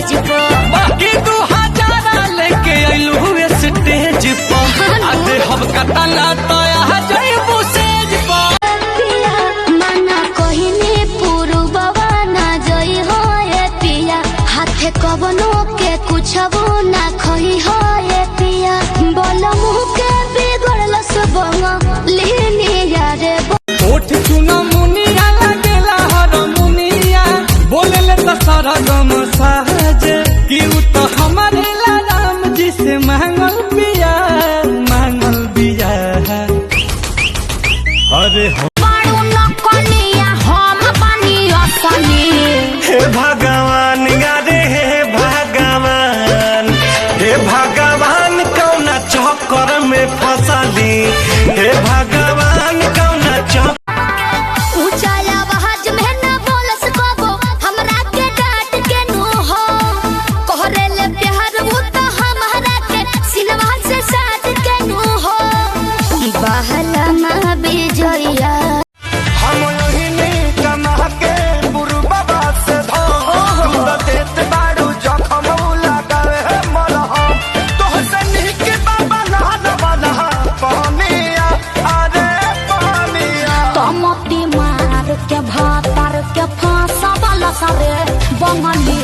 college पर बाकी 2000 लेके अइलू स्टेज पर आते हम कतला तो आ जाइबू सेज पर पिया मना कहिने पुरुबवा ना जई हो ए पिया हाथे कवनो के कुछबो ना खही हो ए पिया बोल मुह के बिगड़ल सब लेने यारे ओठ चुना मुनिया लगेला हर मुनिया बोलेले तो सारा गम साजे कि उ तो हमारे राम जी से मांगल बिया अरे पारू न कनिया हम बनी असली हे भगवान गारे हे भगवान कौना चक्कर में फंसली हे भगवान कौना चक्कर ऊंचा आवाज में न बोलस कबो हमरा के डांट के नु हो कहरे ले प्यार वो तो हमारा के सिनवा से साथ के नु हो बहला मा बिजया हम यही कमा के बुरु बाबा से धो देत बाड़ू जखम लगावे मलहम तोहसे निक बाबा नहा वाला पानिया अरे पानिया तमती मार के भातर के फांसा वाला सारे बंगली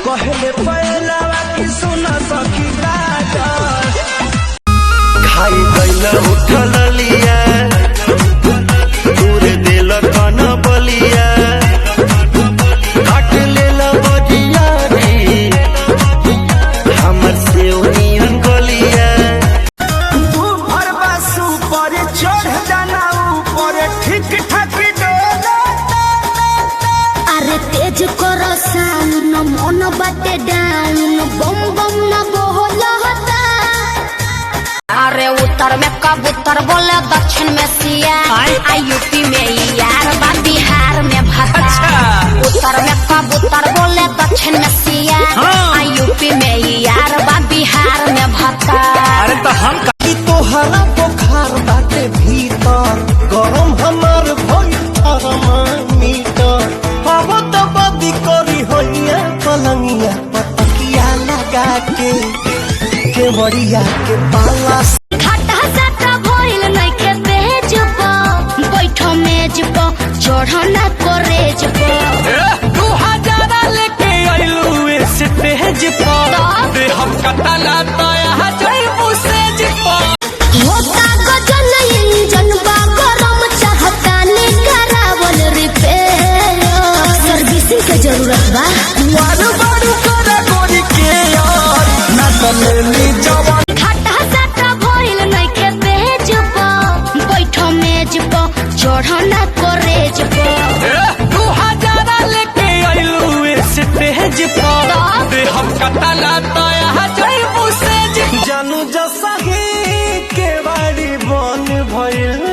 पहले पहलावा की सुना सखी खाई गईला उठल लिया दूर दिल कन बलिया काट लेला बजिया रे हमर से ओनियन गलिया तू भरवा सुपर चढ़ जाना ऊपर ठीक ठाक डोला अरे तेज करो साउंड मन बाटे डाउन बम बम न बोलता अरे उत्तर में कबूतर बोले दक्षिण में सिया यूपी में यार बा बिहार में भत्ता उत्तर में कबूतर बोले दक्षिण में सिया यूपी में यार बा बिहार में भत्ता अरे तो हम तोहरा बुखार बाटे भीतर गरम हमार मीटर अब तो बदी करी होइया पलंगिया पतकिया लगा के बड़िया के पाला घाटा साटा भइल नइखे पेज पर बैठो मेज पर चढ़ो ना करेज पर 2000 लेके अइलू स्टेज पर हम कतला तो आ जाइबू सेज पर होता गजल इंजन बा गरम चाहता ने करावल रिपेयर सर्विसिंग के जरूरत बा वारू वारू करे गोरी के यार ना तलेली जवान घाटा साटा भइल नइखे पेज पर बैठो मेज पर चढ़ो ना करेज पर 2000 लेके अइलू स्टेज पर हम कतला तो आ जाइबू सेज जानू जसा के बाड़ी बन भइल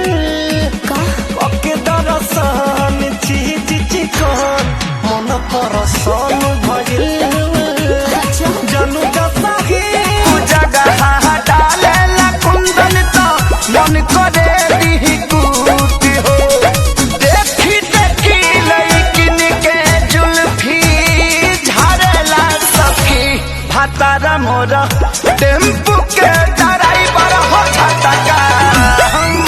ओके दरसान चीज चिकन मन परसान भइल जानू जसा जगह डाले कुंदन तो मन करे दी कूट हो देखी देखी लइकिन के जुल्फी झाड़ला सखी भातारा मोरा टेम्पू के ड्राइवर हो छटका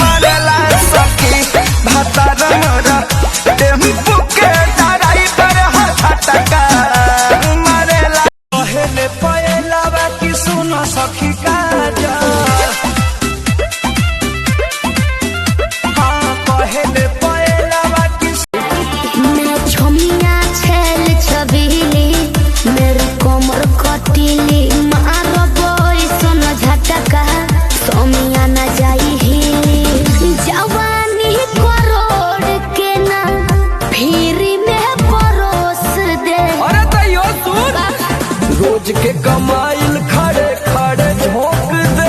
मरेला सखी भातारा मोरा टेम्पू के ड्राइवर हो छटका मरेला पहले पहलावा की सुनो सखी काजा पहले पहलावा की मैं छमिया छेल छबीली मेरी कोमर कटीली मारो बोई सोना झटका सोमिया न जाई ही जवानी करोड़ के ना फिरी में परोस दे अरे तो यो सुन रोज के कमाइल खड़े खड़े झोंक दे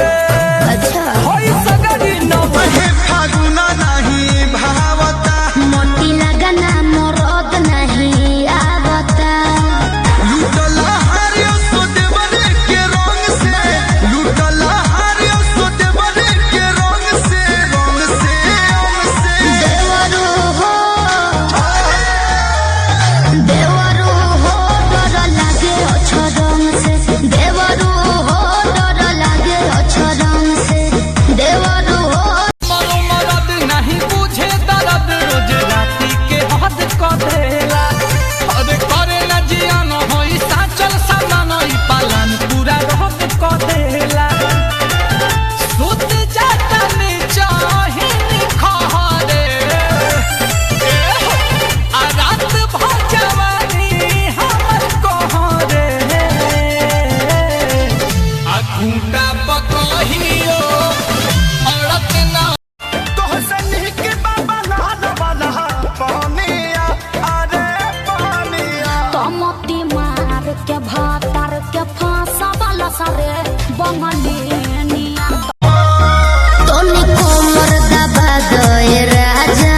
रे बंगलिया तोनी कोमर दबा दे राजा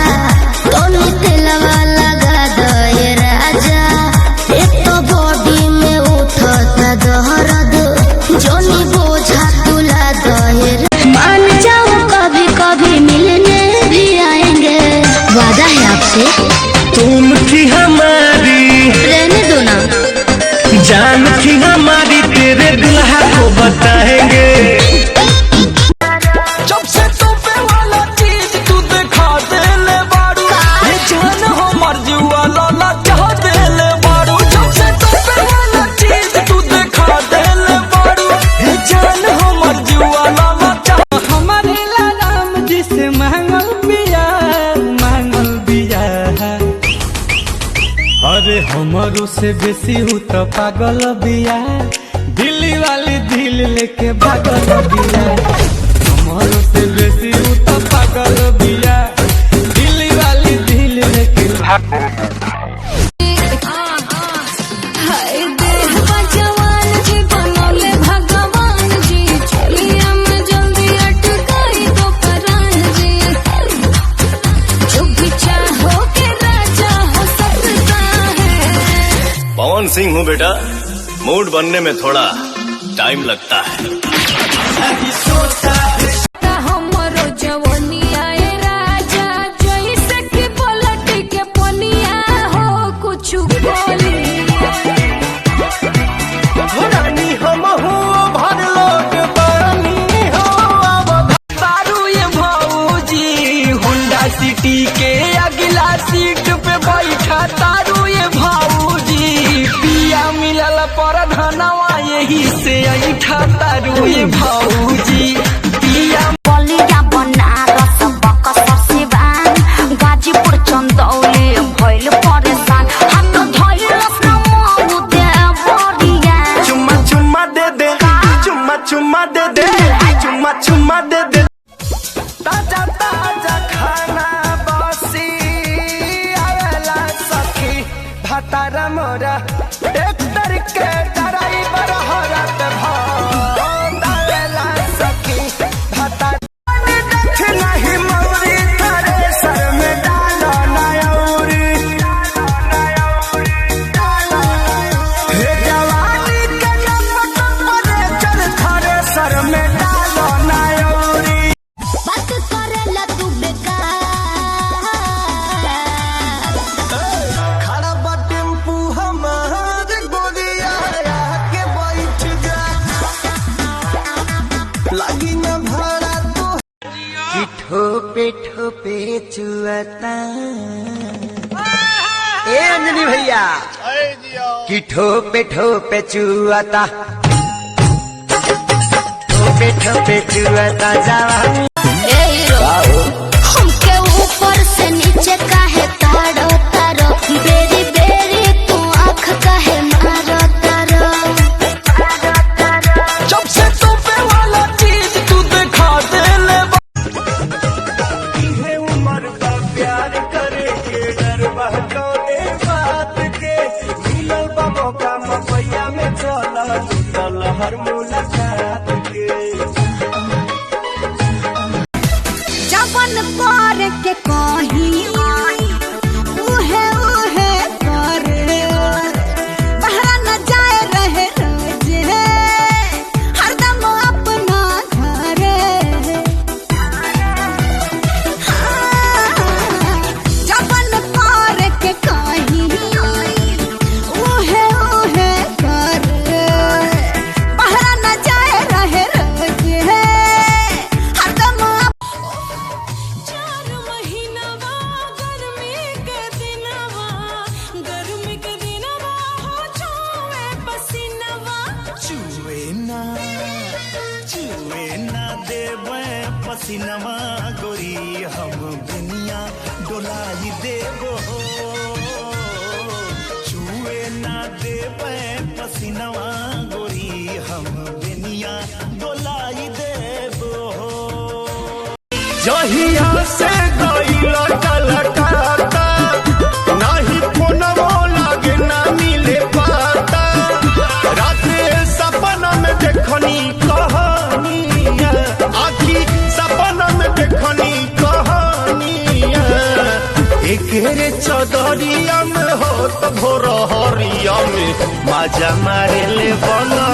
तोनी तेलवा लगा दे राजा एक तो बॉडी में उठता दर्द जोनी बोझा तुला दे मान जाओ कभी कभी मिलने भी आएंगे वादा है आपसे तुम थी हमारी रहने दो ना जान थी हमारी तेरे दुल्हा को बताएंगे जब से तू पे वाला चीज तू दिखा देले बारू ये जान हो मर्जी वाला ना चाह देले बारू जब से तू पे वाला चीज तू दिखा देले बारू ये जान हो मर्जी वाला ना चाह हमारे राम जी से मांगल बिया अरे हमारो से बेसी हूँ तो पागल बिया दिल्ली वाली दिल लेके भागल बिया हमारो से बेसी हूँ तो पागल बिया दिल्ली वाली दिल लेके जवान जी बनौले भगवान जी चलिया में जल्दी अटकाई दो परान जी जो भी चाहो के राजा हो सकता है पवन सिंह हूँ बेटा मूड बनने में थोड़ा टाइम लगता है हमरो जवनिया ए राजा जैसे कि पलट के पनिया हो कुछ बोली रानी हम हो भर लोग बानी हो अब तारू ये भाऊजी होंडा सिटी के अगला सीट पे बैठा तारू ये भाऊजी पिया मिलल पर धनवा यही से ऐठा तारू ये भाऊजी पिया बलिया बनारस बक्सर सिवान गाजीपुर चंदौली भइल परेशान हाथ धइलस न मऊ दे बड़िया चुम्मा चुम्मा दे दे चुम्मा चुम्मा दे दे चुम्मा चुम्मा दे दे ताजा ताजा खाना बासी आवेला सखी भतारा मोरा ट्रैक्टर के ड्राइवर हरत भाव आवेला सखी भतारा देख नहीं मौरी थारे सर में डालो नयौरी हे जवानी के नमक परे चल थारे सर में डालो नयौरी बात करेला तू बेकार खड़ा बा टेम्पू हमार गोरिया के बैठ जा लगी न भाड़ा तो ठोपे ठोपे चुआता ए अंजनी भैया कि ठोपे ठोपे चुआता ठोपे ठोपे चुआता जवानी ए हीरो हमके ऊपर से नीचे काहे तारो तारो बेरी बेरी तू आँख काहे मारो तारो जब से तू पे वाला चीज तू दिखा देले है उम्र का प्यार करे के डर बहकौले बात के मिलल बा मौका मपैया में चला लूटल हर मुलाकात के जवन पर के कहीं उहे उहे करे बहरा न जाए रहे रोजे हरदम अपना घरे जवन पर के कहीं उहे उहे करे बहरा न जाए रहे रोजे हरदम 4 महीनावा गर्मी के दिनवा हो छुए पसीनवा चुए ना देवे पसीनवा गोरी हम दुनिया डोलाई देवो चुए ना देवे पसीनवा गोरी हम दुनिया डोलाई देवो जहिया से गईला कलकत्ता नाही फोनवो लागे ना मिले पाता रात सपना में देखनी घेरे चौधरिया में हो तो भोर हरिया में मजा मारे ले बना